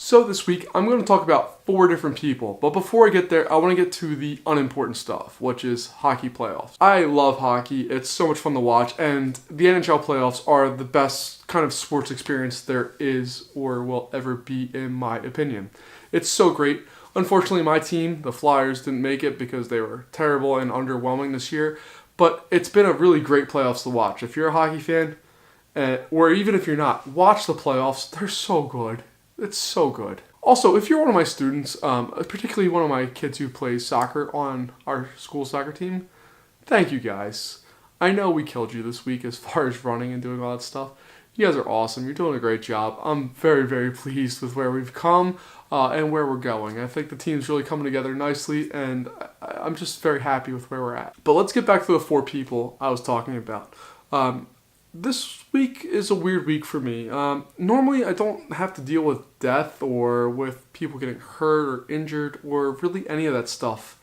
So this week, I'm going to talk about 4 different people. But before I get there, I want to get to the unimportant stuff, which is hockey playoffs. I love hockey. It's so much fun to watch. And the NHL playoffs are the best kind of sports experience there is or will ever be, in my opinion. It's so great. Unfortunately, my team, the Flyers, didn't make it because they were terrible and underwhelming this year. But it's been a really great playoffs to watch. If you're a hockey fan, or even if you're not, watch the playoffs. They're so good. It's so good. Also, if you're one of my students, particularly one of my kids who plays soccer on our school soccer team, thank you guys. I know we killed you this week as far as running and doing all that stuff. You guys are awesome. You're doing a great job. I'm very, very pleased with where we've come and where we're going. I think the team's really coming together nicely, and I'm just very happy with where we're at. But let's get back to the 4 people I was talking about. This week is a weird week for me. Normally, I don't have to deal with death or with people getting hurt or injured or really any of that stuff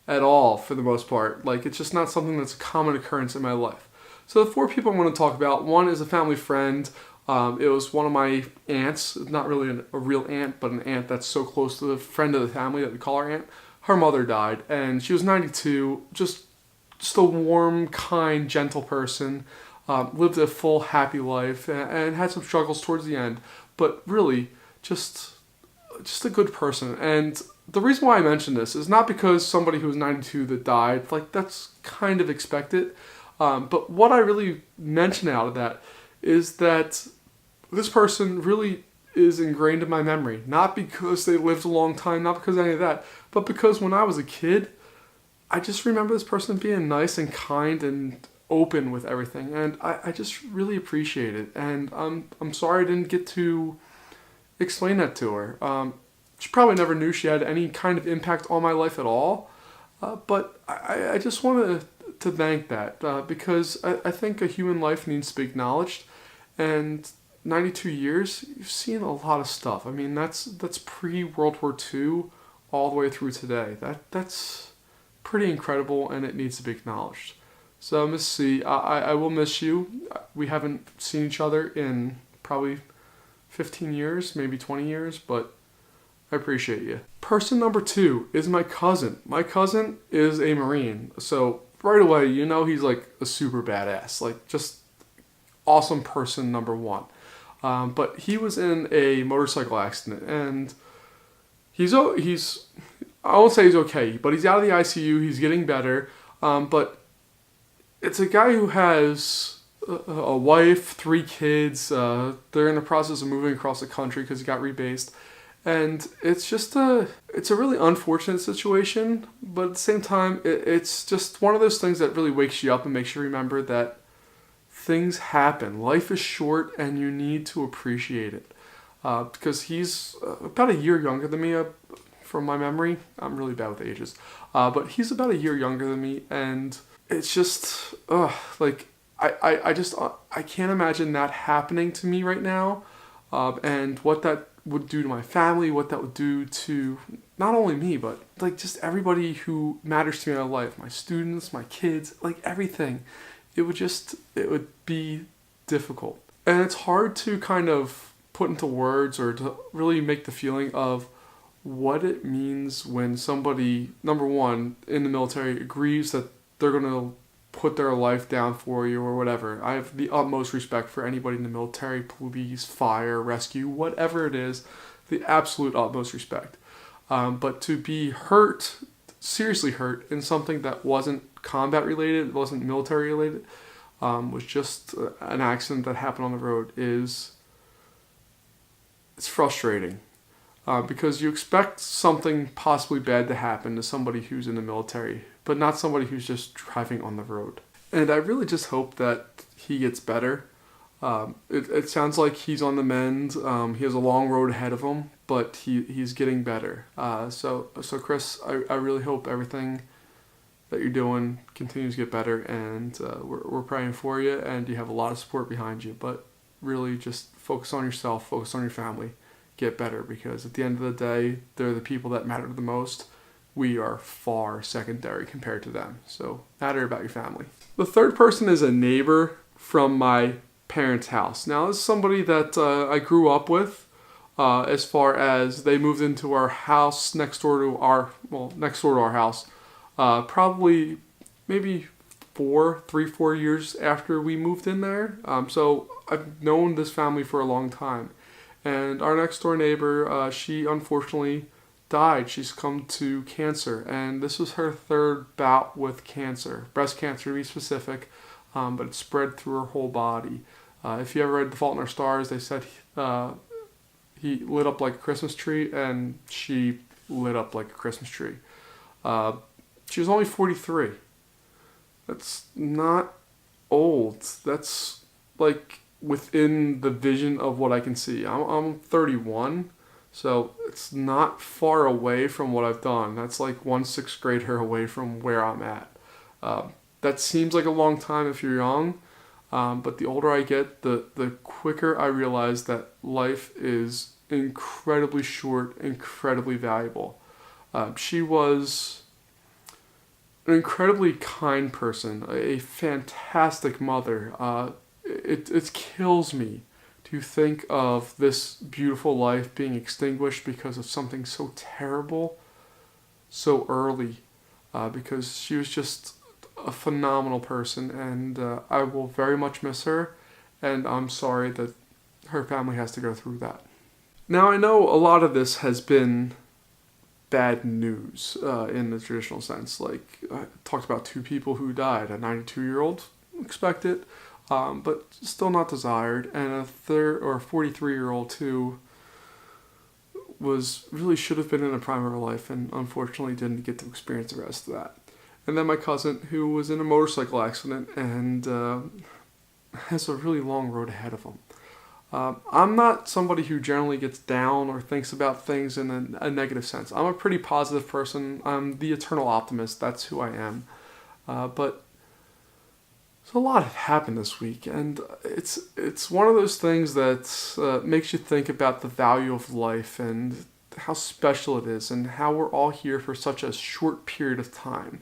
at all for the most part. Like, it's just not something that's a common occurrence in my life. So the 4 people I'm going to talk about, one is a family friend. It was one of my aunts, not really a real aunt, but an aunt that's so close to the friend of the family that we call our aunt. Her mother died, and she was 92, just a warm, kind, gentle person. Lived a full, happy life and had some struggles towards the end, but really just a good person. And the reason why I mention this is not because somebody who was 92 that died, like that's kind of expected, but what I really mention out of that is that this person really is ingrained in my memory, not because they lived a long time, not because of any of that, but because when I was a kid, I just remember this person being nice and kind and open with everything, and I just really appreciate it. And I'm sorry I didn't get to explain that to her. She probably never knew she had any kind of impact on my life at all, but I just wanted to thank that because I think a human life needs to be acknowledged, and 92 years, you've seen a lot of stuff. I mean, that's pre-World War II all the way through today. That's pretty incredible, and it needs to be acknowledged. So, Miss C, I will miss you. We haven't seen each other in probably 15 years, maybe 20 years, but I appreciate you. Person number 2 is my cousin. My cousin is a Marine, so right away, you know he's like a super badass, like just awesome person number 1. But he was in a motorcycle accident, and he's I won't say he's okay, but he's out of the ICU, he's getting better, but it's a guy who has a wife, 3 kids. They're in the process of moving across the country because he got rebased. And it's a really unfortunate situation, but at the same time, it's just one of those things that really wakes you up and makes you remember that things happen. Life is short and you need to appreciate it. Because he's about a year younger than me, from my memory. I'm really bad with ages. But he's about a year younger than me, and it's just, like, I can't imagine that happening to me right now, and what that would do to my family, what that would do to not only me, but, like, just everybody who matters to me in my life, my students, my kids, like, everything. It would be difficult. And it's hard to kind of put into words or to really make the feeling of what it means when somebody, number 1, in the military agrees that they're going to put their life down for you or whatever. I have the utmost respect for anybody in the military, police, fire, rescue, whatever it is, the absolute utmost respect. But to be hurt, seriously hurt, in something that wasn't combat related, wasn't military related, was just an accident that happened on the road it's frustrating. Because you expect something possibly bad to happen to somebody who's in the military, but not somebody who's just driving on the road. And I really just hope that he gets better. It sounds like he's on the mend. He has a long road ahead of him, but he's getting better. So Chris, I really hope everything that you're doing continues to get better, and we're praying for you, and you have a lot of support behind you. But really just focus on yourself, focus on your family. Get better, because at the end of the day, they're the people that matter the most. We are far secondary compared to them. So matter about your family. The 3rd person is a neighbor from my parents' house. Now, this is somebody that I grew up with. as far as they moved into our house next door to our house, probably maybe 4 years after we moved in there. So I've known this family for a long time. And our next door neighbor, she unfortunately died. She succumbed to cancer, and this was her third bout with cancer, breast cancer to be specific, but it spread through her whole body. If you ever read The Fault in Our Stars, they said he lit up like a Christmas tree, and she lit up like a Christmas tree. She was only 43. That's not old. That's like within the vision of what I can see. I'm 31, so it's not far away from what I've done. That's like one sixth grader away from where I'm at. That seems like a long time if you're young, but the older I get, the quicker I realize that life is incredibly short, incredibly valuable. She was an incredibly kind person, a fantastic mother. It kills me to think of this beautiful life being extinguished because of something so terrible so early, because she was just a phenomenal person, and I will very much miss her, and I'm sorry that her family has to go through that. Now, I know a lot of this has been bad news in the traditional sense. Like, I talked about 2 people who died, a 92-year-old, expect it, but still not desired, and a 43-year-old who really should have been in the prime of her life and unfortunately didn't get to experience the rest of that. And then my cousin, who was in a motorcycle accident and has a really long road ahead of him. I'm not somebody who generally gets down or thinks about things in a negative sense. I'm a pretty positive person. I'm the eternal optimist. That's who I am. But a lot have happened this week, and it's one of those things that makes you think about the value of life and how special it is and how we're all here for such a short period of time.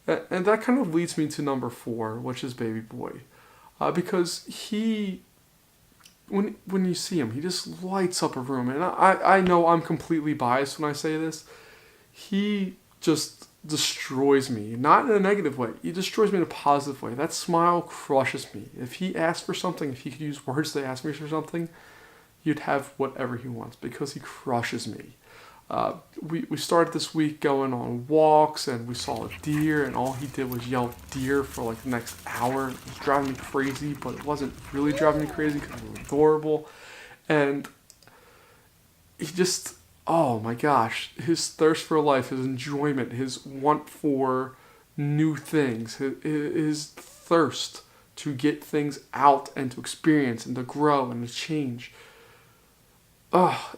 And that kind of leads me to number 4, which is Baby Boy. Because when you see him, he just lights up a room. And I know I'm completely biased when I say this. He just destroys me. Not in a negative way. He destroys me in a positive way. That smile crushes me. If he asked for something, if he could use words to ask me for something, he'd have whatever he wants because he crushes me. We started this week going on walks, and we saw a deer, and all he did was yell deer for like the next hour. It was driving me crazy, but it wasn't really driving me crazy because it was adorable. And he just, oh my gosh, his thirst for life, his enjoyment, his want for new things, his thirst to get things out and to experience and to grow and to change.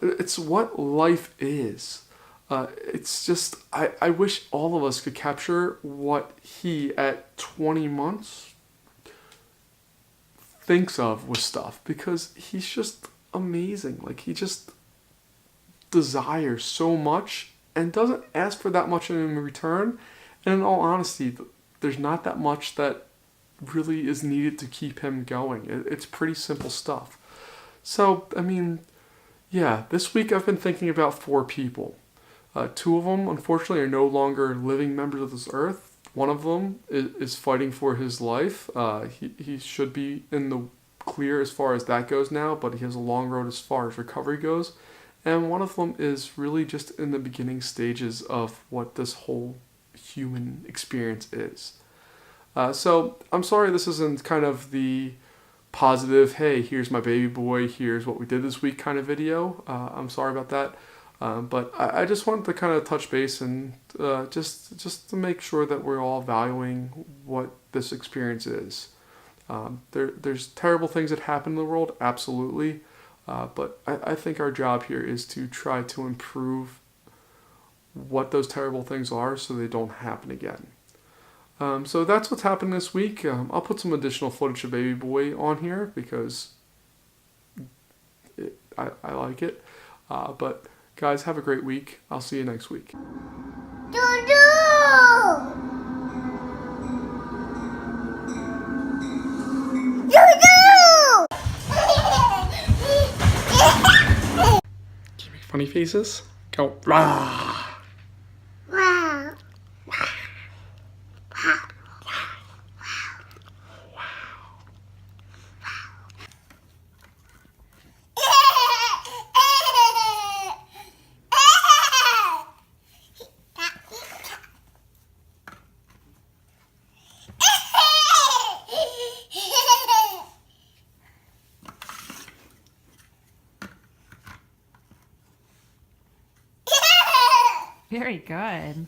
It's what life is. It's just, I wish all of us could capture what he, at 20 months, thinks of with stuff, because he's just amazing. Like, he just desires so much and doesn't ask for that much in return. And in all honesty, there's not that much that really is needed to keep him going. It's pretty simple stuff. So, I mean, yeah, this week I've been thinking about 4 people. 2 of them, unfortunately, are no longer living members of this earth. One of them is fighting for his life. He should be in the clear as far as that goes now, but he has a long road as far as recovery goes. And one of them is really just in the beginning stages of what this whole human experience is. So I'm sorry this isn't kind of the positive, hey, here's my baby boy, here's what we did this week kind of video. I'm sorry about that. But I just wanted to kind of touch base and just to make sure that we're all valuing what this experience is. There's terrible things that happen in the world, absolutely. But I think our job here is to try to improve what those terrible things are so they don't happen again. So that's what's happened this week. I'll put some additional footage of Baby Boy on here because I like it. But guys, have a great week. I'll see you next week. Funny faces. Go rah. Wow. Very good.